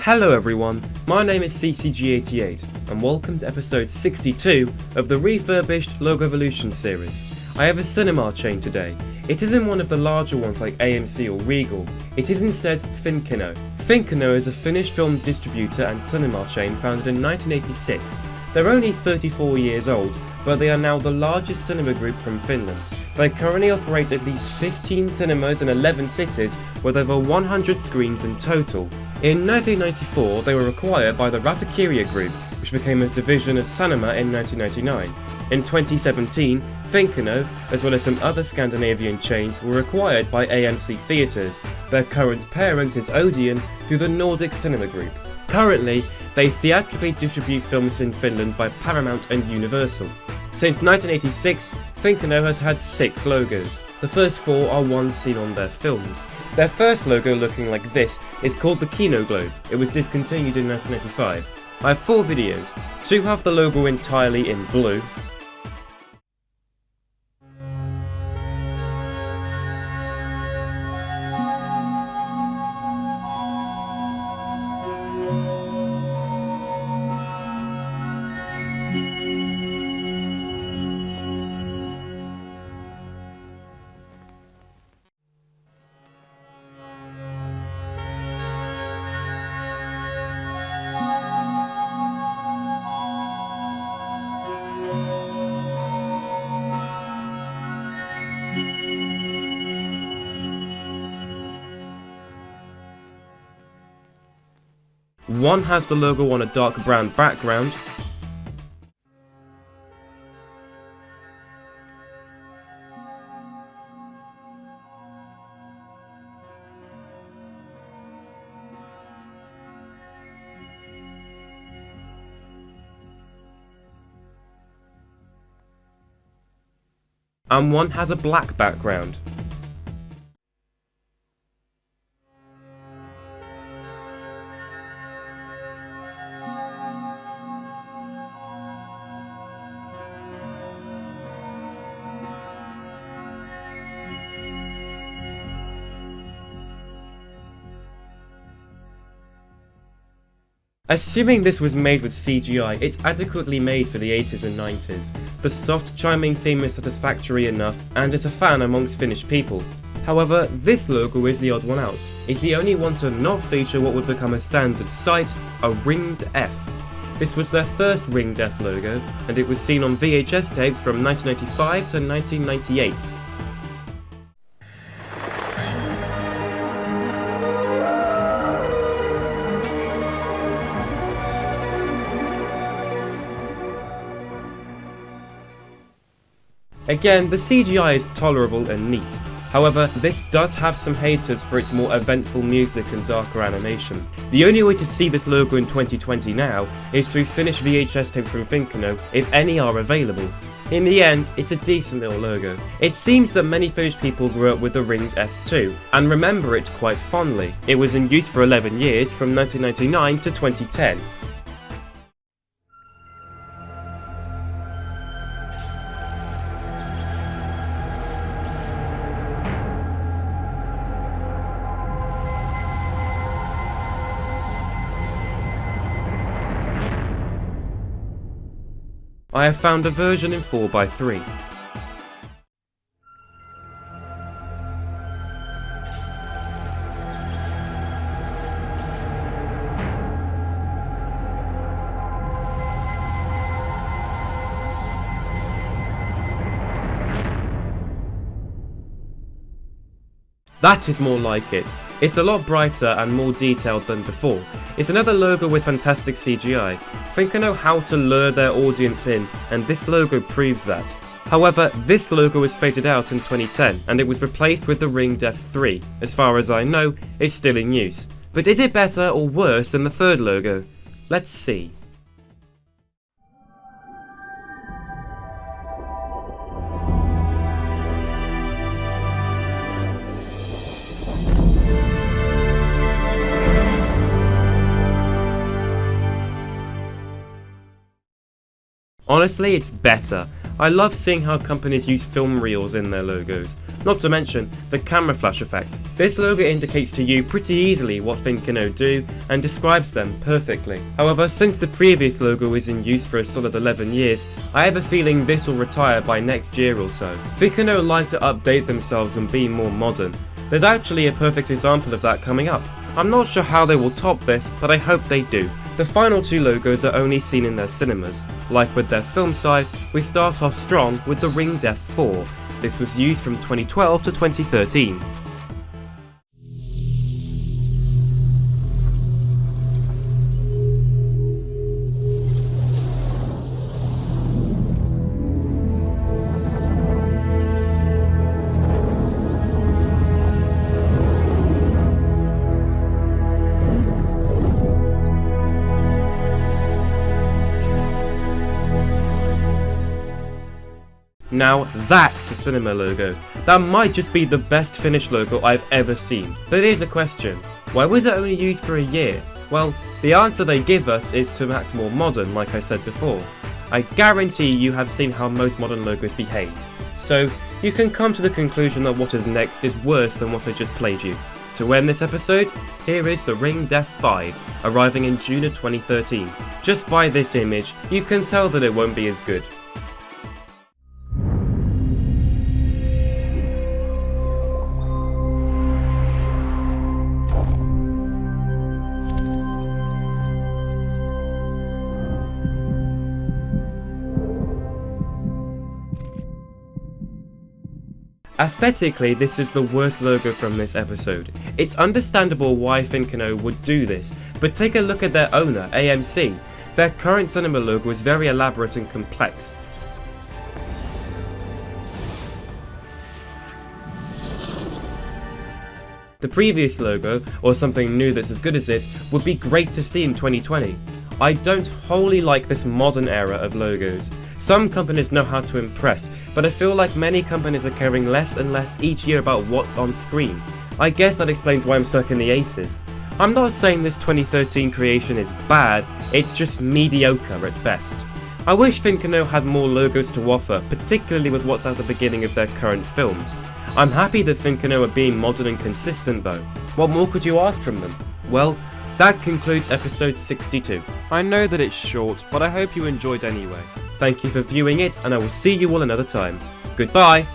Hello everyone, my name is CCG88 and welcome to episode 62 of the Refurbished Logo Evolution series. I have a cinema chain today. It isn't one of the larger ones like AMC or Regal, it is instead Finnkino. Finnkino is a Finnish film distributor and cinema chain founded in 1986. They're only 34 years old, but they are now the largest cinema group from Finland. They currently operate at least 15 cinemas in 11 cities with over 100 screens in total. In 1994 they were acquired by the Ratakirja Group, which became a division of Sanoma in 1999. In 2017, Finnkino, as well as some other Scandinavian chains, were acquired by AMC Theatres. Their current parent is Odeon through the Nordic Cinema Group. Currently, they theatrically distribute films in Finland by Paramount and Universal. Since 1986, Finnkino has had 6 logos. The first 4 are ones seen on their films. Their first logo, looking like this, is called the Kino globe. It was discontinued in 1995. I have 4 videos. 2 have the logo entirely in blue. One has the logo on a dark brown background, and one has a black background. Assuming this was made with CGI, it's adequately made for the 80s and 90s. The soft, chiming theme is satisfactory enough, and is a fan amongst Finnish people. However, this logo is the odd one out. It's the only one to not feature what would become a standard sight, a ringed F. This was their first ringed F logo, and it was seen on VHS tapes from 1995 to 1998. Again, the CGI is tolerable and neat. However, this does have some haters for its more eventful music and darker animation. The only way to see this logo in 2020 now is through Finnish VHS tapes from Finnkino, if any are available. In the end, it's a decent little logo. It seems that many Finnish people grew up with the ringed F2, and remember it quite fondly. It was in use for 11 years, from 1999 to 2010. I have found a version in 4x3. That is more like it. It's a lot brighter and more detailed than before. It's another logo with fantastic CGI. Finnkino know how to lure their audience in, and this logo proves that. However, this logo was faded out in 2010, and it was replaced with the ringed F3. As far as I know, it's still in use. But is it better or worse than the third logo? Let's see. Honestly, it's better. I love seeing how companies use film reels in their logos, not to mention the camera flash effect. This logo indicates to you pretty easily what Finnkino do and describes them perfectly. However, since the previous logo is in use for a solid 11 years, I have a feeling this will retire by next year or so. Finnkino like to update themselves and be more modern. There's actually a perfect example of that coming up. I'm not sure how they will top this, but I hope they do. The final two logos are only seen in their cinemas. Like with their film side, we start off strong with the Ring Death 4. This was used from 2012 to 2013. Now that's a cinema logo. That might just be the best finished logo I've ever seen. But here's a question. Why was it only used for a year? Well, the answer they give us is to act more modern, like I said before. I guarantee you have seen how most modern logos behave. So you can come to the conclusion that what is next is worse than what I just played you. To end this episode, here is the Ring Death 5, arriving in June of 2013. Just by this image, you can tell that it won't be as good. Aesthetically, this is the worst logo from this episode. It's understandable why Finnkino would do this, but take a look at their owner, AMC. Their current cinema logo is very elaborate and complex. The previous logo, or something new that's as good as it, would be great to see in 2020. I don't wholly like this modern era of logos. Some companies know how to impress, but I feel like many companies are caring less and less each year about what's on screen. I guess that explains why I'm stuck in the 80s. I'm not saying this 2013 creation is bad, it's just mediocre at best. I wish Finnkino had more logos to offer, particularly with what's at the beginning of their current films. I'm happy that Finnkino are being modern and consistent though. What more could you ask from them? Well, that concludes episode 62. I know that it's short, but I hope you enjoyed anyway. Thank you for viewing it, and I will see you all another time. Goodbye!